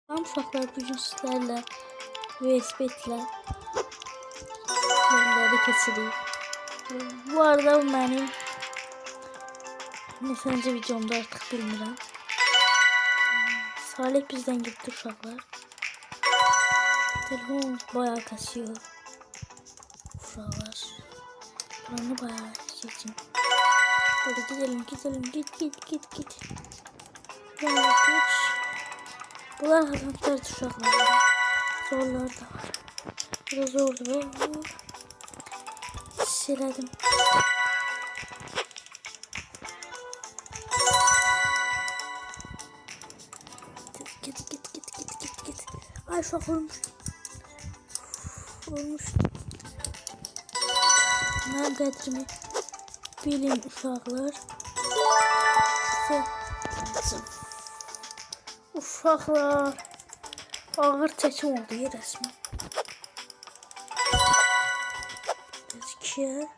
Tam uşaqlar bugün sizlərlə USB ilə yerləri keçirik. Bu arada bu mənim neçənci videomda artıq bilmirəm. Salih bizdən getdi uşaqlar. Telefon bayağı kasıyor. Uşaqlar. Buranı bayağı çekin. Hadi gidelim git. Yani geç. Bunlar hazırlıklar uşaqlar. Zorlar da var. Biraz zordu ve siledim. Git. Ay uşaq olmuş. Mənim qədrimi bilin uşaqlar. Uşaqlar ağır çəkim oldu resmen. Gözüküyor.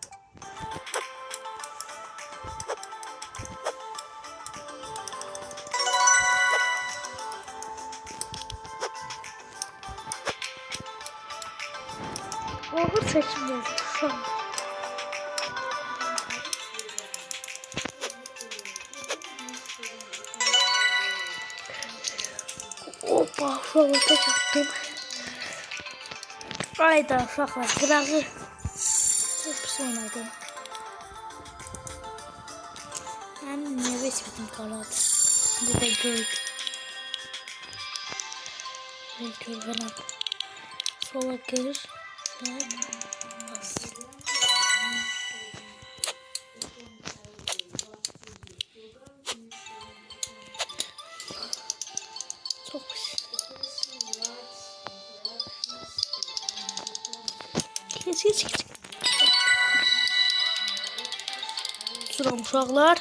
Ağır çəkim oldu uşaqlar. Hoppa uşaqlar tek attım. Ayda uşaqlar qırağı çok pis oynadım. Mənim niyə veçmədim qaladı. Bir də gördüm. Görünəm. Sola qır. Bas. Çok pis. Geç. Duram uşaqlar.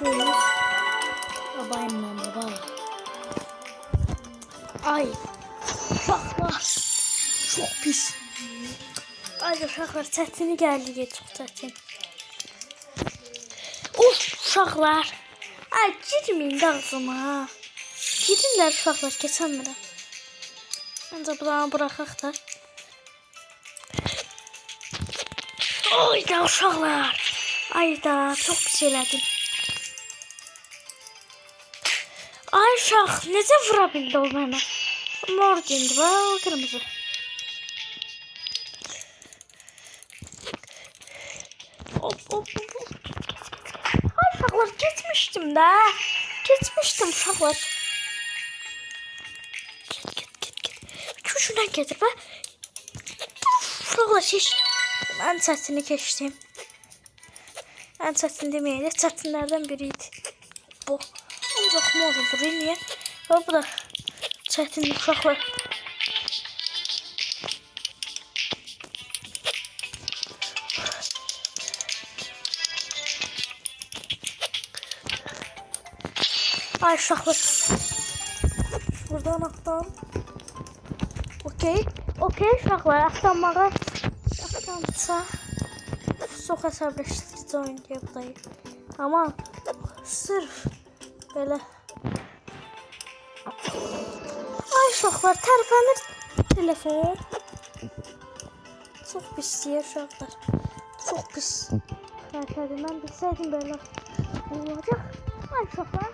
Böyle. Babayımla baba. Ay. Uşaqlar. Çok pis. Ay uşaqlar çətini gəldi çox çətin. Of uşaqlar. Ay girməyin ağzıma. Girinlər uşaqlar keçənmirəm. Məncə buranı bıraxaq da. Ayda uşaqlar. Ayda çox pis elədim. Ay uşaq necə vura bildi o mənə? Mor gündü və o qırmızı. Hop. Ay uşaqlar geçmişdim də. Geçmişdim uşaqlar. Get. Şuradan getir bə. Uşaqlar şiş. Ən çətini keçdim. Ən çətin deməyək, çətinlərdən biriydi. Bu. Ancaq mor olur, niyə? Və bu da çətin uşaqlar. Ay uşaqlar. Buradan atdan. Okey uşaqlar, atdansa çox əsəbləşdirici oyun deyə budayı. Amma sırf belə. Ay uşaqlar, tərpənir telefon. Çox pis deyir uşaqlar. Çox pis. Tərpədir, mən bilsəydim belə olacaq. Ay uşaqlar,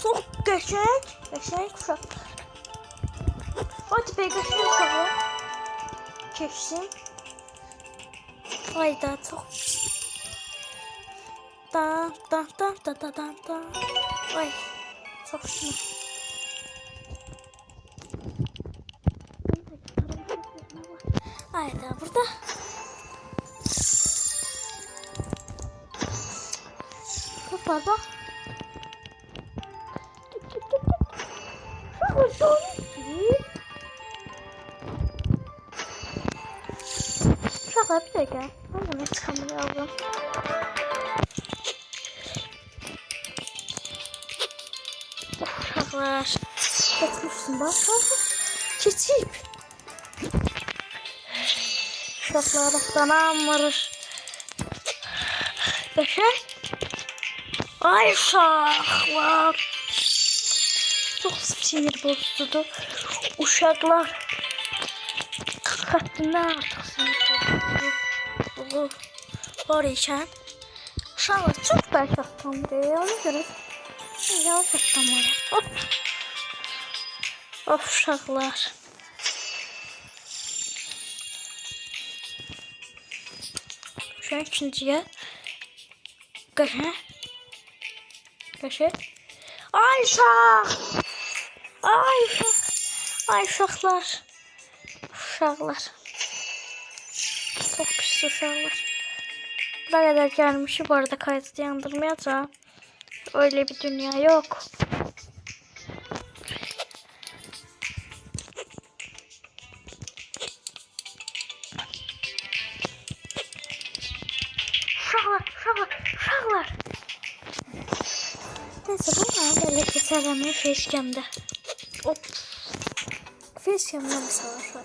çok qəşəng uşaq. Hadi be qəşəng uşaqlar. Keçsin. Ayda çox. Da. Ay çok şuna. Ayda burada. Var bak. Şaka bir dakika. Ben bunu çıkamıyorum. uşaqlar. Geçmişsin bax. Keçib. Uşaqlar atlanamır. Qəşəng. Ay uşaqlar. Çox sinir bozucudur. Uşaqlar. Həddindən artıq sinir bozucudur. Var ikən. Uşaqlar çox bərk atlanır. Ona görə yavaş atlanmalı. Hop. Of uşaqlar. Şu an ikinciyə. Qəşəng. Qəşəng. Ay uşaq. Ay uşaq. Ay uşaqlar. Uşaqlar. Çox pis uşaqlar. Bura qədər gəlmişi bu arada kaydı yandırmayacağım. Öyle bir dünya yok. Uşaqlar. Neyse bunlar böyle keserəm facecam'da. Hop. Facecam'da mesela şu an.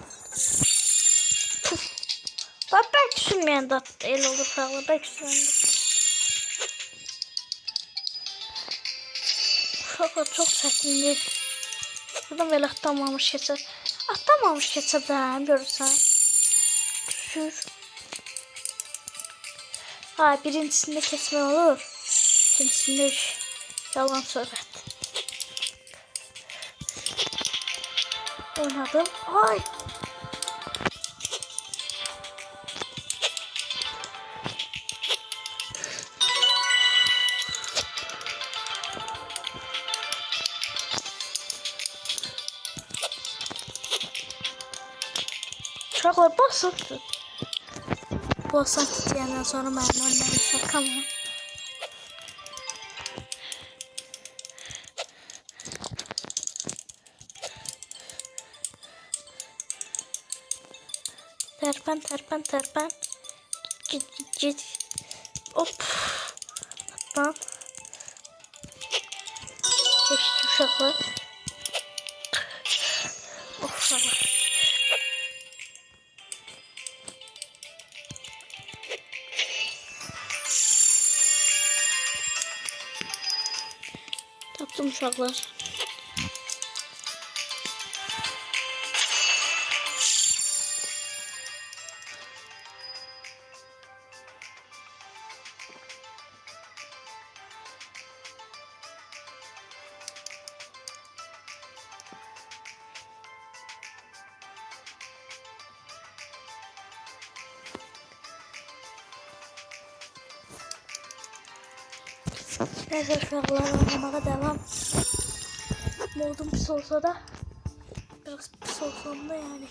Bak belki düşünmeyen de el olur uşaqlar. Belki düşünmeyen de. Uşaqlar çok çətindir. Buradan böyle atlamamış keçər. Atlamamış keçərdən görürsən. Düşür. Ha birincisinde kesme olur. İkincisinde yalan söhbət. Oynadım. Ay. Uşaqlar basıqdır. Basan titiyenden sonra məndən şakam var. Terpen. Git. Hop. Atlan. Geçti uşaqlar. Of uşaqlar. Tapdım uşaqlar. Neyse uşaqlar oynamağa devam. Modum pis olsa da biraz pis olsam da yani.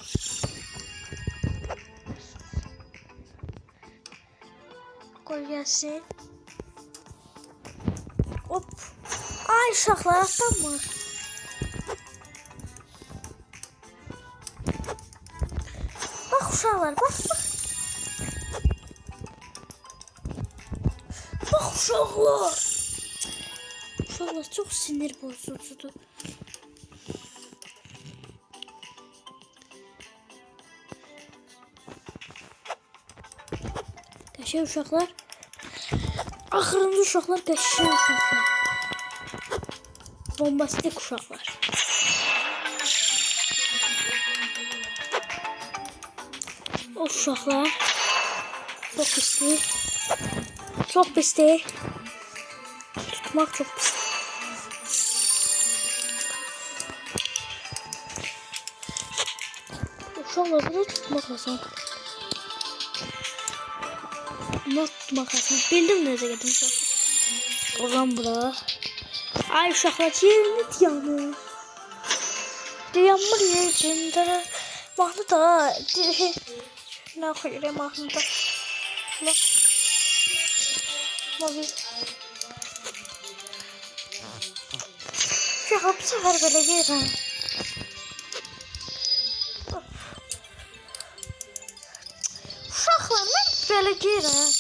Koy gelsin. Hop. Ay uşaqlar atlanmır. Bak uşaqlar bak. Bak uşaqlar. Uşaqlar çox sinir bozucudur. Qəşəng uşaqlar. Axırıncı uşaqlar qəşəng uşaqlar. Bombastik uşaqlar. O uşaqlar. Çox pisdir. Tutmaq çox pisdir. Uşaqlar bunu tutmaq asan. Bunu tutmaq asan. Bildim necə gedim uşaqlar. Oradan bura. Ay uşaqlar yerini dayanır. Dayanmır yerində. Mahnı da. Nə xeyirə mahnı da. Mobil. Uşaqlar bu səfər belə gedirəm. Uşaqlar mən belə gedirəm.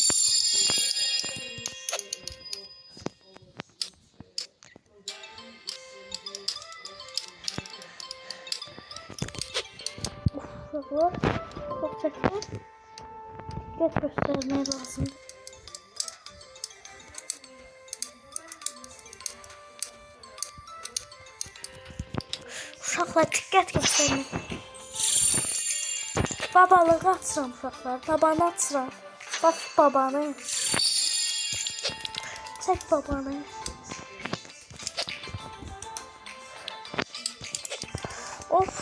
uşaqlar. Çox çətin. Get göstərmək lazımdır. Uşaqlar diqqət göstərin. Babalığı açıram uşaqlar. Babanı açıram. Bax babanı. Çək babanı. Of,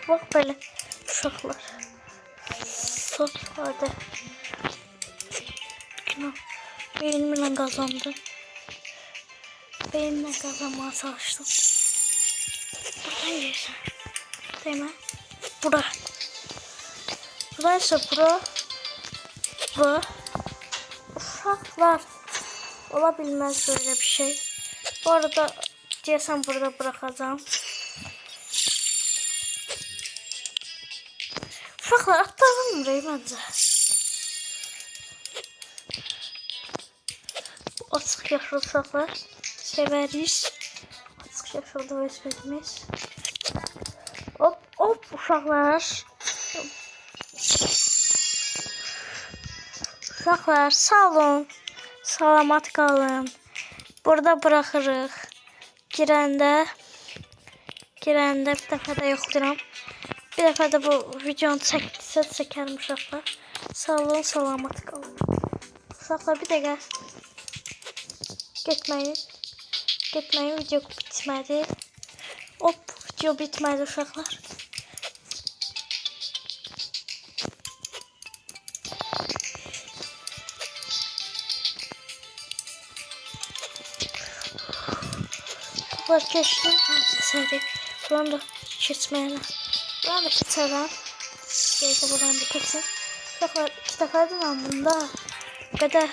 bax belə uşaqlar. Stop, hadi. Beynimlə qazandım. Beynimlə qazanmağa çalışdım. Buradan yersən. Demə. Bura. Buraysa bura. Bura. Uşaqlar. Ola bilməz böyle bir şey. Bu arada deyəsən burada bırakacağım. Uşaqlar atlarım burayı məncə. Açıq yaşlı uşaqlar. Sevərik. Açıq yaşlı vəzifimiz. Hop hop uşaqlar. Uşaqlar sağ olun. Salamat qalın. Burada bırakırıq. Girəndə bir dəfə də yoxlayıram. Bir dəfə də bu videonu çəkərəm uşaqlar. Sağ olun, salamat qalın. Uşaqlar bir dəqiqə. Getməyin, video bitmədi. Hop, video bitmədi uşaqlar. Uşaqlar keçdim. Səri. Buranı da keçməyənə. Buranı da keçərəm. Geydə buranı da keçsin. Uşaqlar 2 dəfədir mən bunda. Bu qədər.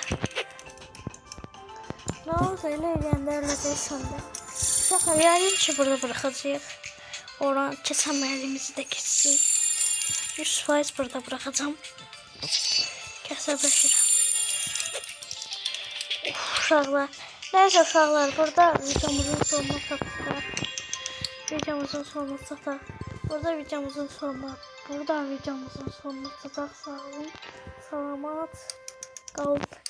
Ne oldu öyle eləyəndə sonunda. Uşaqlar yarın ki burada bırakacağıq. Oradan keçəməyimizi də keçsin. 100% burada bırakacağım. Kəsəbləşirəm. Uşaqlar. Neyse uşaqlar burada videomuzun sonuna çatdıq. Burada videomuzun sonuna çatdıq. Sağ olun. Salamat qalın.